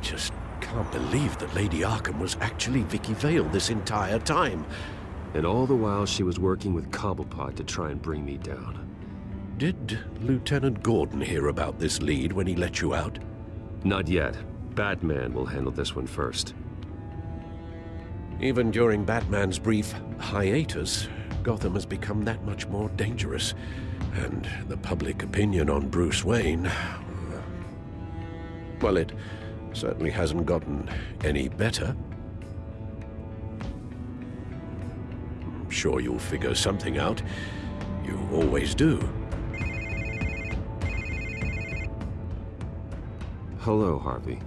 just can't believe that Lady Arkham was actually Vicky Vale this entire time. And all the while she was working with Cobblepot to try and bring me down. Did Lieutenant Gordon hear about this lead when he let you out? Not yet. Batman will handle this one first. Even during Batman's brief hiatus, Gotham has become that much more dangerous. And the public opinion on Bruce Wayne... well, it certainly hasn't gotten any better. I'm sure you'll figure something out. You always do. Hello, Harvey.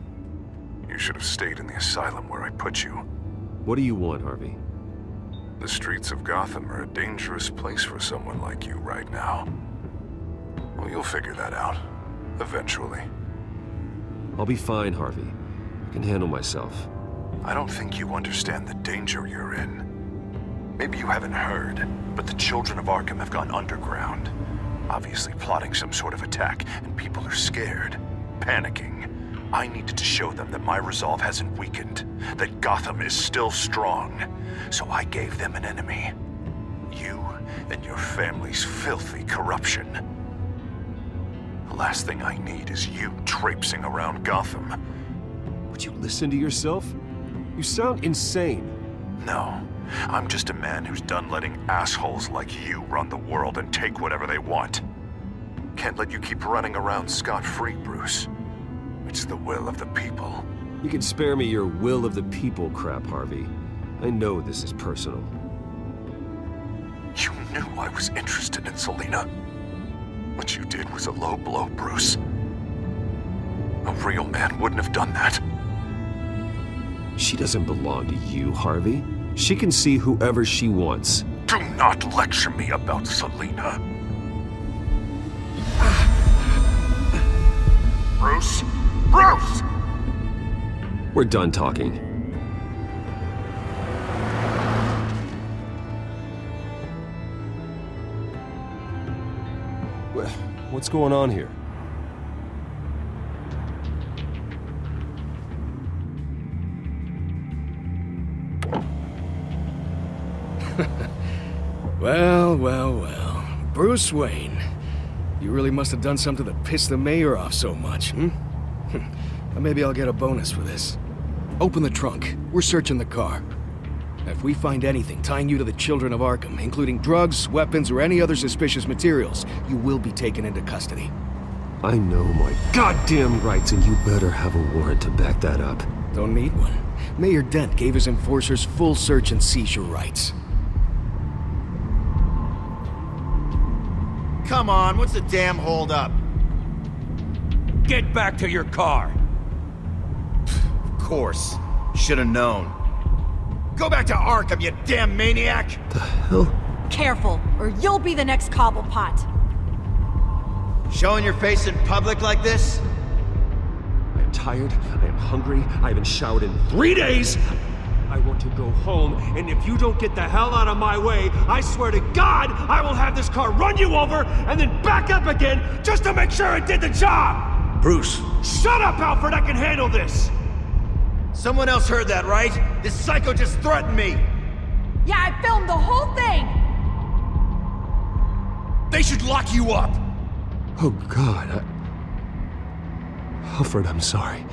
You should have stayed in the asylum where I put you. What do you want, Harvey? The streets of Gotham are a dangerous place for someone like you right now. Well, you'll figure that out. Eventually. I'll be fine, Harvey. I can handle myself. I don't think you understand the danger you're in. Maybe you haven't heard, but the children of Arkham have gone underground. Obviously plotting some sort of attack, and people are scared, panicking. I needed to show them that my resolve hasn't weakened, that Gotham is still strong. So I gave them an enemy. You and your family's filthy corruption. The last thing I need is you traipsing around Gotham. Would you listen to yourself? You sound insane. No, I'm just a man who's done letting assholes like you run the world and take whatever they want. Can't let you keep running around scot-free, Bruce. It's the will of the people. You can spare me your will of the people crap, Harvey. I know this is personal. You knew I was interested in Selina. What you did was a low blow, Bruce. A real man wouldn't have done that. She doesn't belong to you, Harvey. She can see whoever she wants. Do not lecture me about Selina. Bruce? Bruce! We're done talking. What's going on here? Well. Bruce Wayne. You really must have done something to piss the mayor off so much, hmm? Maybe I'll get a bonus for this. Open the trunk. We're searching the car. If we find anything tying you to the children of Arkham, including drugs, weapons, or any other suspicious materials, you will be taken into custody. I know my goddamn rights, and you better have a warrant to back that up. Don't need one. Mayor Dent gave his enforcers full search and seizure rights. Come on, what's the damn holdup? Get back to your car! Of course. Should've known. Go back to Arkham, you damn maniac! The hell? Careful, or you'll be the next Cobblepot. Showing your face in public like this? I am tired, I am hungry, I haven't showered in 3 days! I want to go home, and if you don't get the hell out of my way, I swear to God, I will have this car run you over, and then back up again, just to make sure it did the job! Bruce! Shut up, Alfred, I can handle this! Someone else heard that, right? This psycho just threatened me! Yeah, I filmed the whole thing! They should lock you up! Oh, God, Alfred, I'm sorry.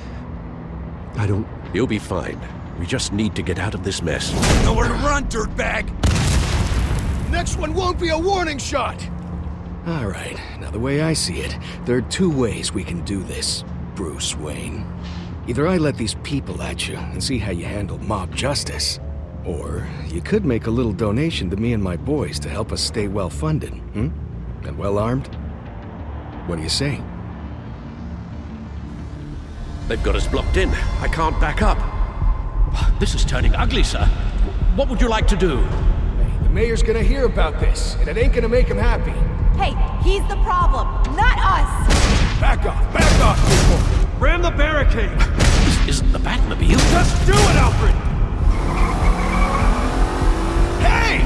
I don't... You'll be fine. We just need to get out of this mess. Nowhere to run, dirtbag! Next one won't be a warning shot! All right, now the way I see it, there are two ways we can do this, Bruce Wayne. Either I let these people at you and see how you handle mob justice, or you could make a little donation to me and my boys to help us stay well-funded, and well-armed. What do you say? They've got us blocked in. I can't back up. This is turning ugly, sir. What would you like to do? Hey, the mayor's gonna hear about this, and it ain't gonna make him happy. Hey, he's the problem, not us! Back off, people! Ram the barricade! This isn't the Batmobile. Just do it, Alfred! Hey!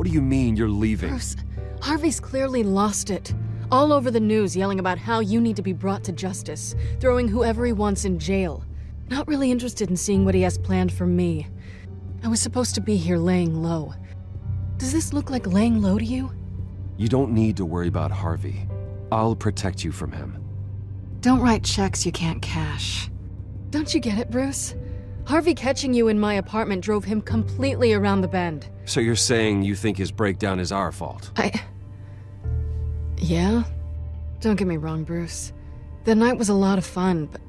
What do you mean you're leaving? Bruce, Harvey's clearly lost it. All over the news yelling about how you need to be brought to justice, throwing whoever he wants in jail. Not really interested in seeing what he has planned for me. I was supposed to be here laying low. Does this look like laying low to you? You don't need to worry about Harvey. I'll protect you from him. Don't write checks you can't cash. Don't you get it, Bruce? Harvey catching you in my apartment drove him completely around the bend. So you're saying you think his breakdown is our fault? Yeah? Don't get me wrong, Bruce. The night was a lot of fun, but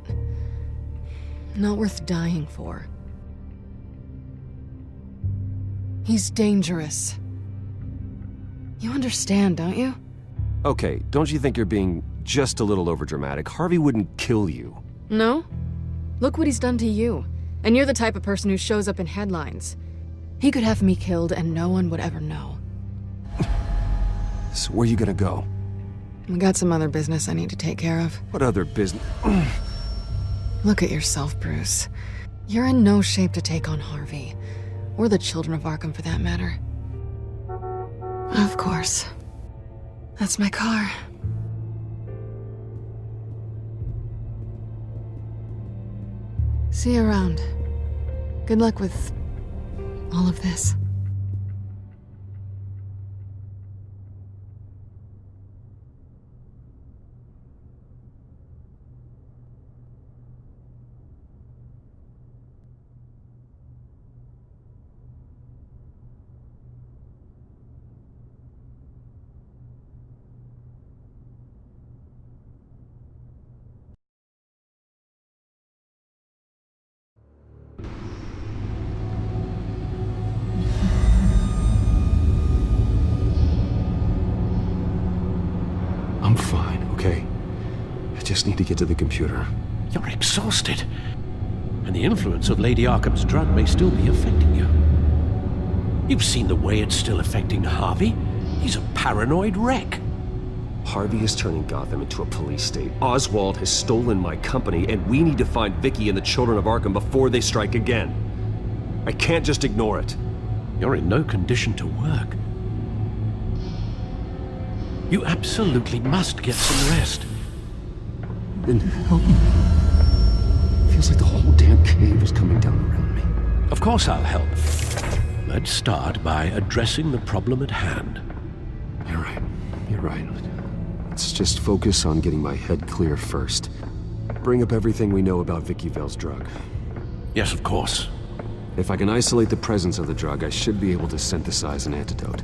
not worth dying for. He's dangerous. You understand, don't you? Okay, don't you think you're being just a little overdramatic? Harvey wouldn't kill you. No? Look what he's done to you. And you're the type of person who shows up in headlines. He could have me killed and no one would ever know. So where are you gonna go? I got some other business I need to take care of. What other business? Look at yourself, Bruce. You're in no shape to take on Harvey. Or the children of Arkham, for that matter. Of course. That's my car. See you around. Good luck with all of this. I'm fine, okay? I just need to get to the computer. You're exhausted. And the influence of Lady Arkham's drug may still be affecting you. You've seen the way it's still affecting Harvey. He's a paranoid wreck. Harvey is turning Gotham into a police state. Oswald has stolen my company, and we need to find Vicky and the children of Arkham before they strike again. I can't just ignore it. You're in no condition to work. You absolutely must get some rest. Then help me. Feels like the whole damn cave is coming down around me. Of course I'll help. Let's start by addressing the problem at hand. You're right. You're right. Let's just focus on getting my head clear first. Bring up everything we know about Vicky Vale's drug. Yes, of course. If I can isolate the presence of the drug, I should be able to synthesize an antidote.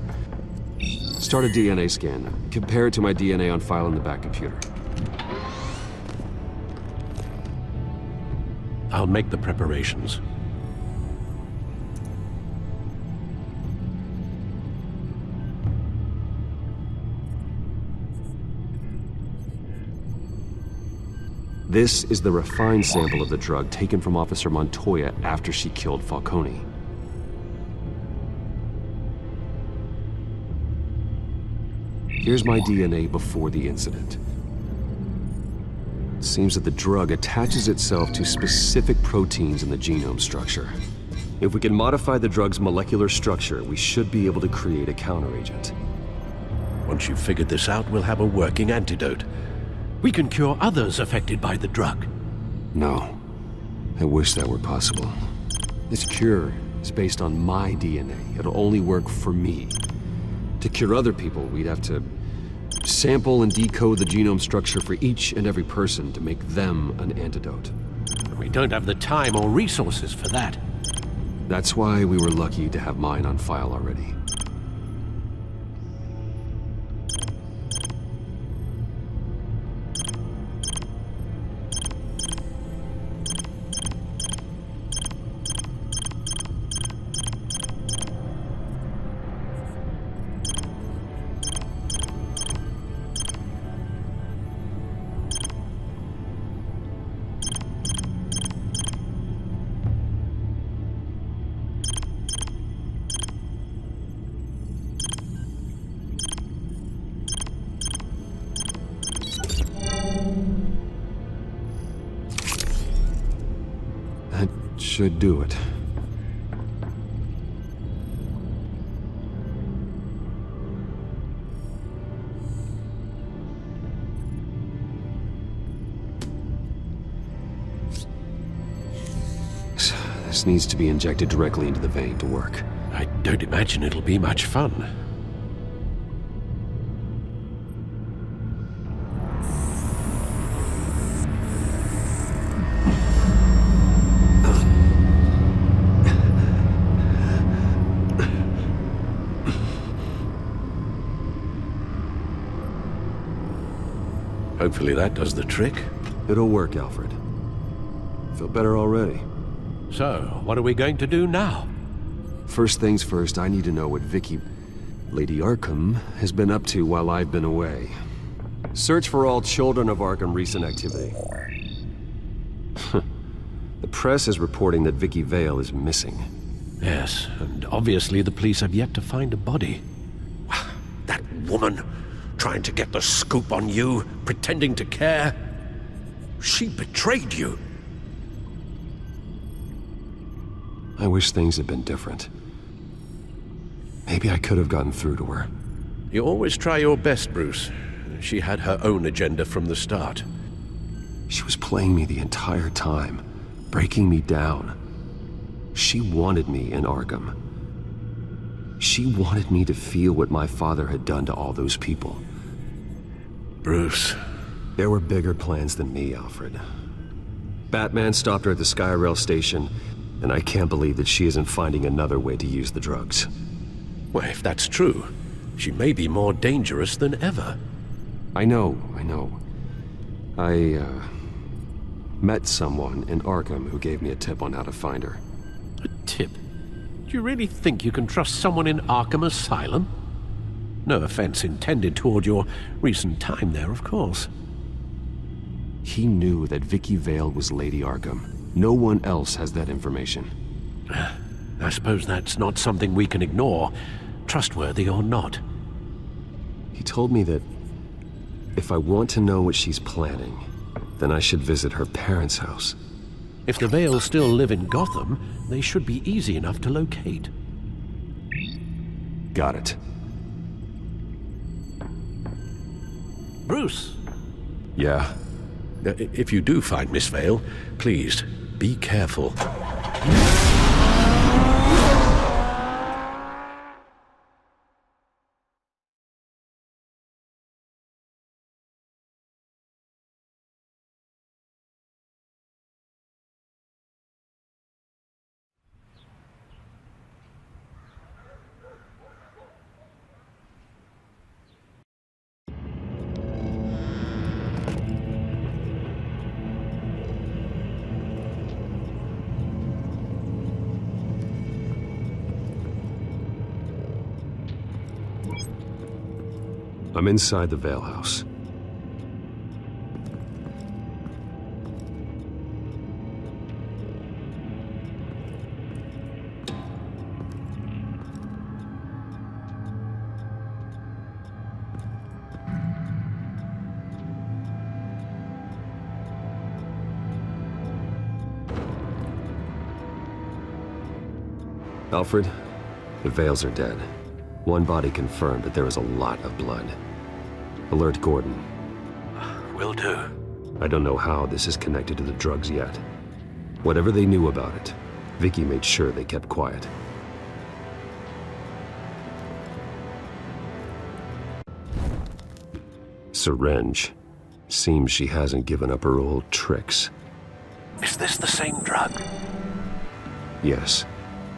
Start a DNA scan. Compare it to my DNA on file in the back computer. I'll make the preparations. This is the refined sample of the drug taken from Officer Montoya after she killed Falcone. Here's my DNA before the incident. It seems that the drug attaches itself to specific proteins in the genome structure. If we can modify the drug's molecular structure, we should be able to create a counteragent. Once you've figured this out, we'll have a working antidote. We can cure others affected by the drug. No. I wish that were possible. This cure is based on my DNA. It'll only work for me. To cure other people, we'd have to sample and decode the genome structure for each and every person to make them an antidote. We don't have the time or resources for that. That's why we were lucky to have mine on file already. Should do it. This needs to be injected directly into the vein to work. I don't imagine it'll be much fun. Hopefully that does the trick. It'll work, Alfred. Feel better already. So, what are we going to do now? First things first, I need to know what Lady Arkham, has been up to while I've been away. Search for all children of Arkham recent activity. The press is reporting that Vicky Vale is missing. Yes, and obviously the police have yet to find a body. That woman, trying to get the scoop on you, pretending to care. She betrayed you. I wish things had been different. Maybe I could have gotten through to her. You always try your best, Bruce. She had her own agenda from the start. She was playing me the entire time, breaking me down. She wanted me in Arkham. She wanted me to feel what my father had done to all those people. Bruce. There were bigger plans than me, Alfred. Batman stopped her at the Skyrail station, and I can't believe that she isn't finding another way to use the drugs. Well, if that's true, she may be more dangerous than ever. I know. I met someone in Arkham who gave me a tip on how to find her. A tip? Do you really think you can trust someone in Arkham Asylum? No offense intended toward your recent time there, of course. He knew that Vicky Vale was Lady Arkham. No one else has that information. I suppose that's not something we can ignore, trustworthy or not. He told me that if I want to know what she's planning, then I should visit her parents' house. If the Vales still live in Gotham, they should be easy enough to locate. Got it. Bruce! Yeah? If you do find Miss Vale, please, be careful. I'm inside the Vale house. Alfred, the Vales are dead. One body confirmed, but there is a lot of blood. Alert Gordon. Will do. I don't know how this is connected to the drugs yet. Whatever they knew about it, Vicky made sure they kept quiet. Syringe. Seems she hasn't given up her old tricks. Is this the same drug? Yes,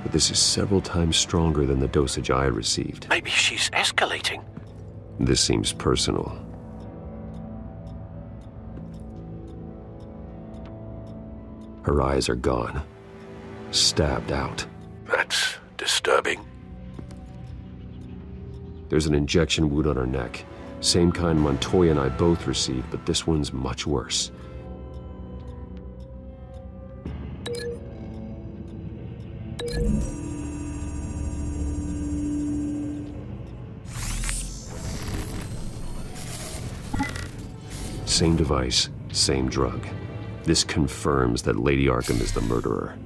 but this is several times stronger than the dosage I received. Maybe she's escalating. This seems personal. Her eyes are gone. Stabbed out. That's disturbing. There's an injection wound on her neck. Same kind Montoya and I both received, but this one's much worse. Same device, same drug. This confirms that Lady Arkham is the murderer.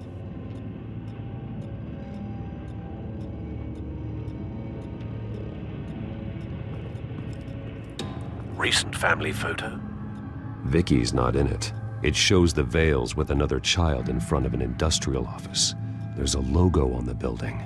Recent family photo? Vicky's not in it. It shows the Vales with another child in front of an industrial office. There's a logo on the building.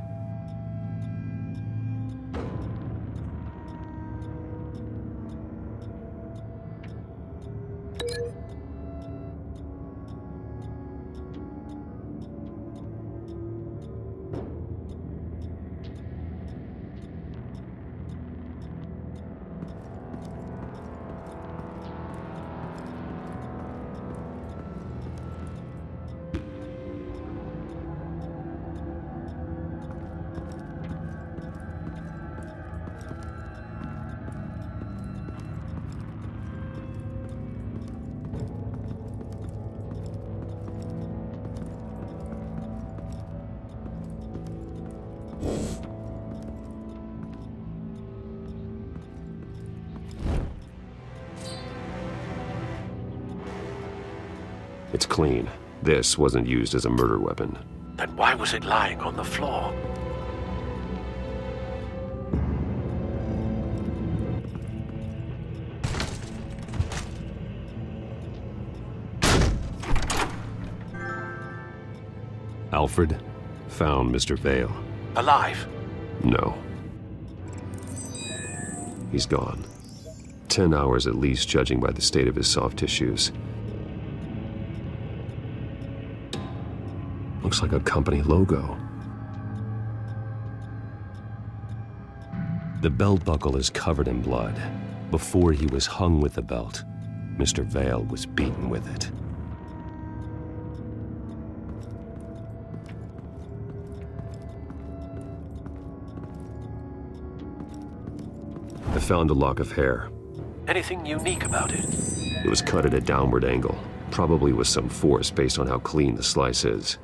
It's clean. This wasn't used as a murder weapon. Then why was it lying on the floor? Alfred found Mr. Vale. Alive? No. He's gone. 10 hours at least, judging by the state of his soft tissues. Looks like a company logo. The belt buckle is covered in blood. Before he was hung with the belt, Mr. Vale was beaten with it. I found a lock of hair. Anything unique about it? It was cut at a downward angle, probably with some force based on how clean the slice is.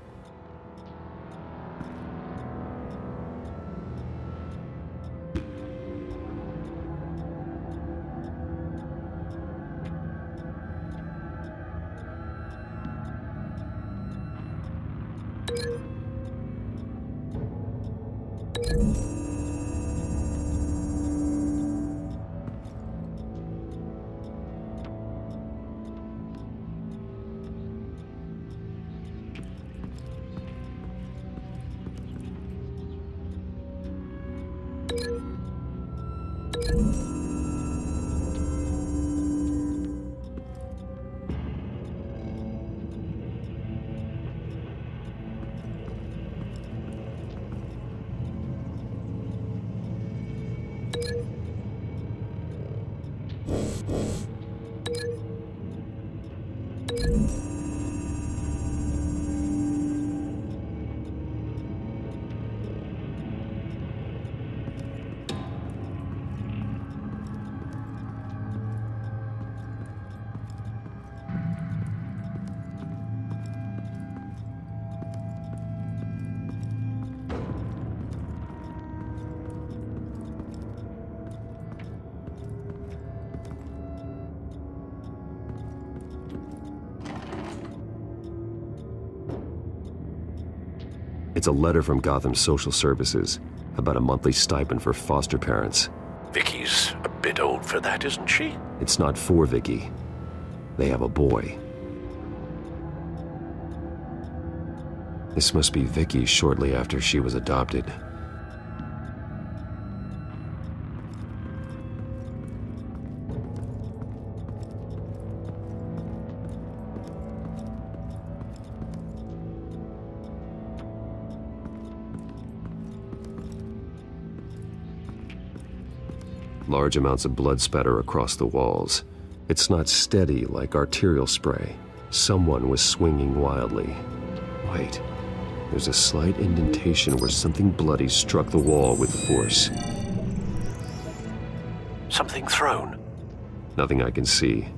It's a letter from Gotham Social Services about a monthly stipend for foster parents. Vicky's a bit old for that, isn't she? It's not for Vicky. They have a boy. This must be Vicky shortly after she was adopted. Large amounts of blood spatter across the walls. It's not steady like arterial spray. Someone was swinging wildly. Wait, there's a slight indentation where something bloody struck the wall with force. Something thrown? Nothing I can see.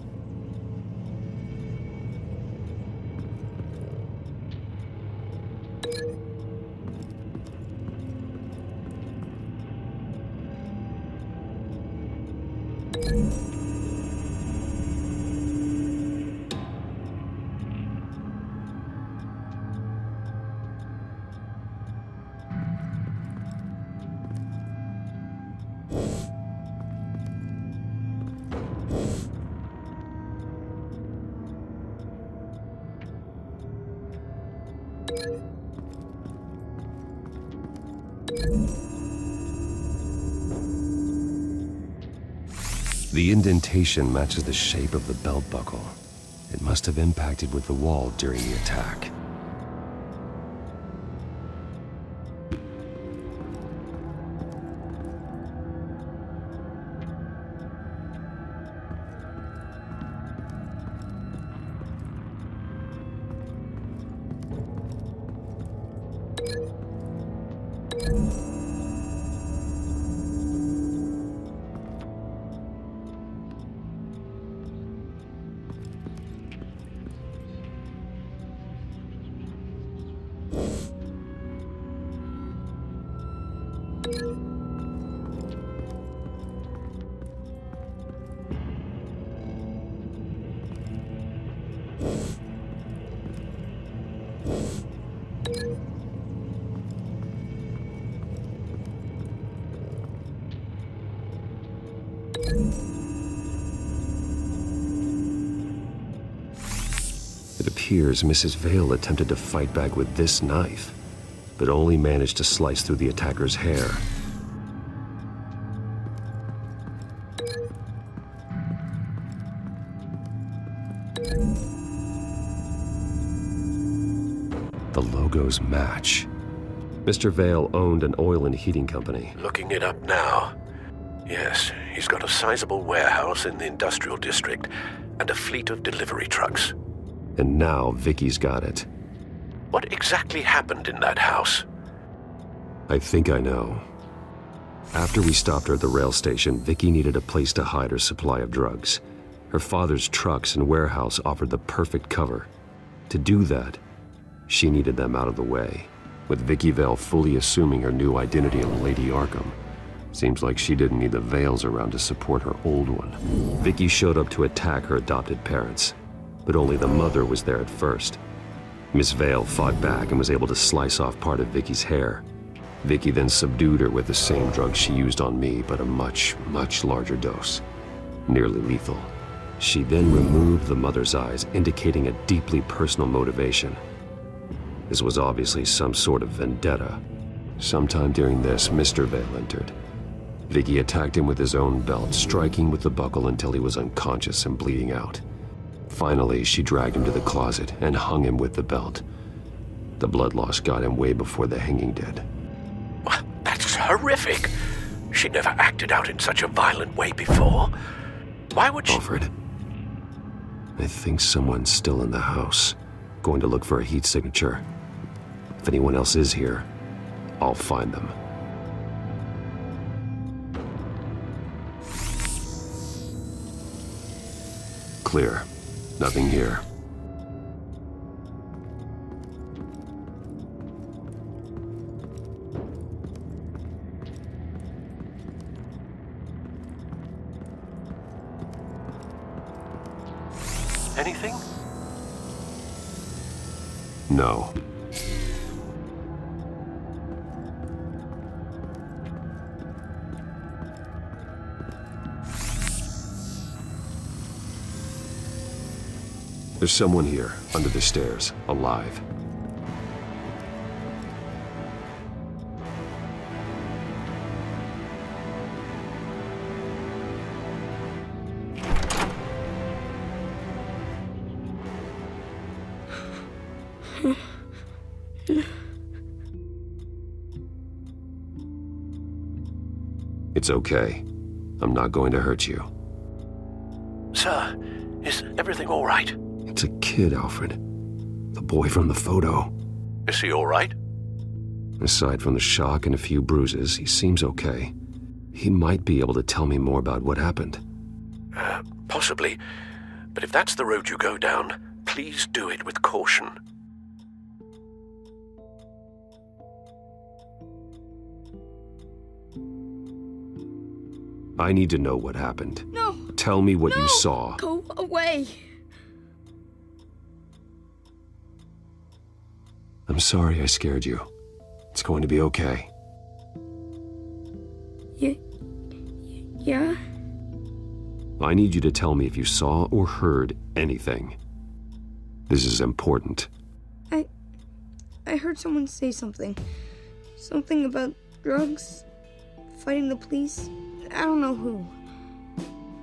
The indentation matches the shape of the belt buckle. It must have impacted with the wall during the attack. It appears Mrs. Vale attempted to fight back with this knife, but only managed to slice through the attacker's hair. The logos match. Mr. Vale owned an oil and heating company. Looking it up now. Yes, he's got a sizable warehouse in the industrial district and a fleet of delivery trucks. And now Vicky's got it. What exactly happened in that house? I think I know. After we stopped her at the rail station, Vicky needed a place to hide her supply of drugs. Her father's trucks and warehouse offered the perfect cover. To do that, she needed them out of the way, with Vicky Vale fully assuming her new identity of Lady Arkham. Seems like she didn't need the Vales around to support her old one. Vicky showed up to attack her adopted parents, but only the mother was there at first. Miss Vale fought back and was able to slice off part of Vicky's hair. Vicky then subdued her with the same drug she used on me, but a much, much larger dose. Nearly lethal. She then removed the mother's eyes, indicating a deeply personal motivation. This was obviously some sort of vendetta. Sometime during this, Mr. Vale entered. Vicky attacked him with his own belt, striking with the buckle until he was unconscious and bleeding out. Finally, she dragged him to the closet and hung him with the belt. The blood loss got him way before the hanging did. That's horrific. She never acted out in such a violent way before. Why would she... Alfred, I think someone's still in the house, going to look for a heat signature. If anyone else is here, I'll find them. Clear. Nothing here. Anything? No. There's someone here, under the stairs, alive. It's okay. I'm not going to hurt you. Sir, is everything all right? It's a kid, Alfred. The boy from the photo. Is he all right? Aside from the shock and a few bruises, he seems okay. He might be able to tell me more about what happened. Possibly. But if that's the road you go down, please do it with caution. I need to know what happened. No! Tell me what No! you saw. Go away! I'm sorry I scared you. It's going to be okay. Yeah? I need you to tell me if you saw or heard anything. This is important. heard someone say something. Something about drugs, fighting the police. I don't know who.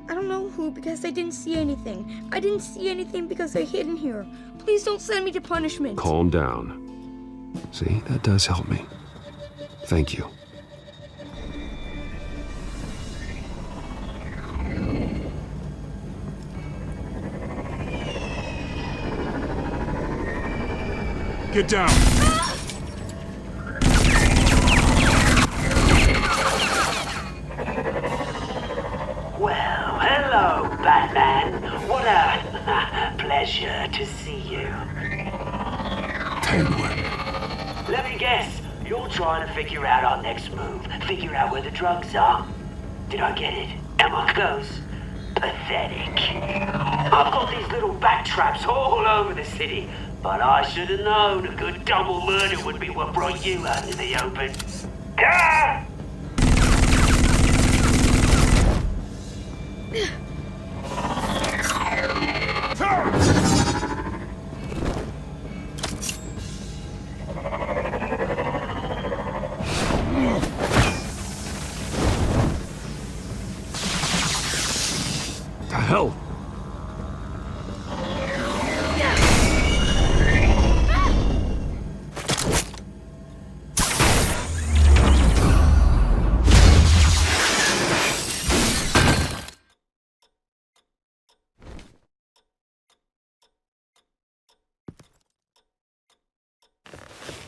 I don't know who because I didn't see anything. I didn't see anything because I hid in here. Please don't send me to punishment. Calm down. See, that does help me. Thank you. Get down! Well, hello, Batman. What a pleasure to see you. Penguin. Let me guess, you're trying to figure out our next move. Figure out where the drugs are. Did I get it? Am I close? Pathetic. I've got these little bat traps all over the city, but I should have known a good double murder would be what brought you out in the open. Ah! The hell?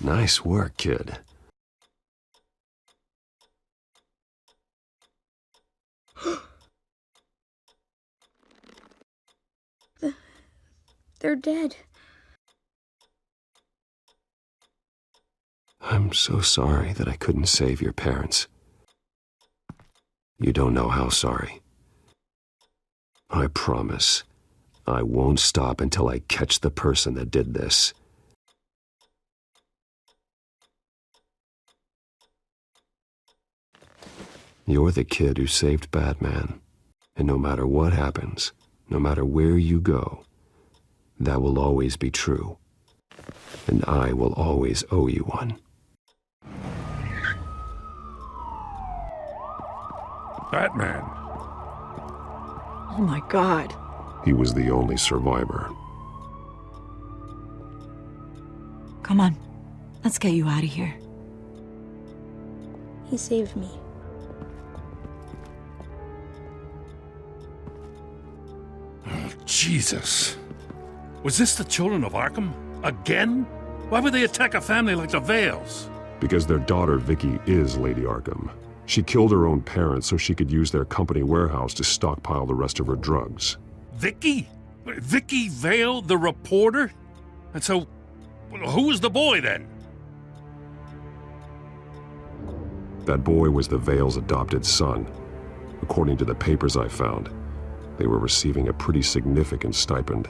Nice work, kid. They're dead. I'm so sorry that I couldn't save your parents. You don't know how sorry. I promise, I won't stop until I catch the person that did this. You're the kid who saved Batman, and no matter what happens, no matter where you go, that will always be true, and I will always owe you one. Batman. Oh my god. He was the only survivor. Come on. Let's get you out of here. He saved me. Oh, Jesus. Was this the children of Arkham? Again? Why would they attack a family like the Vales? Because their daughter, Vicky, is Lady Arkham. She killed her own parents so she could use their company warehouse to stockpile the rest of her drugs. Vicky? Vicky Vale, the reporter? And so, who was the boy then? That boy was the Vale's adopted son. According to the papers I found, they were receiving a pretty significant stipend.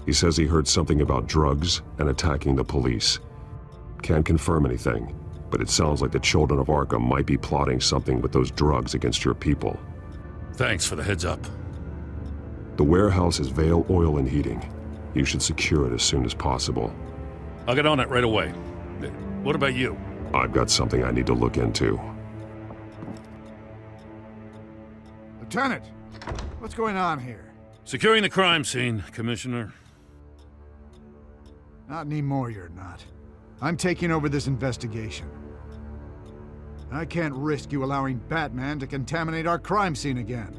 He says he heard something about drugs and attacking the police. Can't confirm anything, but it sounds like the children of Arkham might be plotting something with those drugs against your people. Thanks for the heads up. The warehouse is Vale Oil and Heating. You should secure it as soon as possible. I'll get on it right away. What about you? I've got something I need to look into. Lieutenant, what's going on here? Securing the crime scene, Commissioner. Not anymore, you're not. I'm taking over this investigation. I can't risk you allowing Batman to contaminate our crime scene again.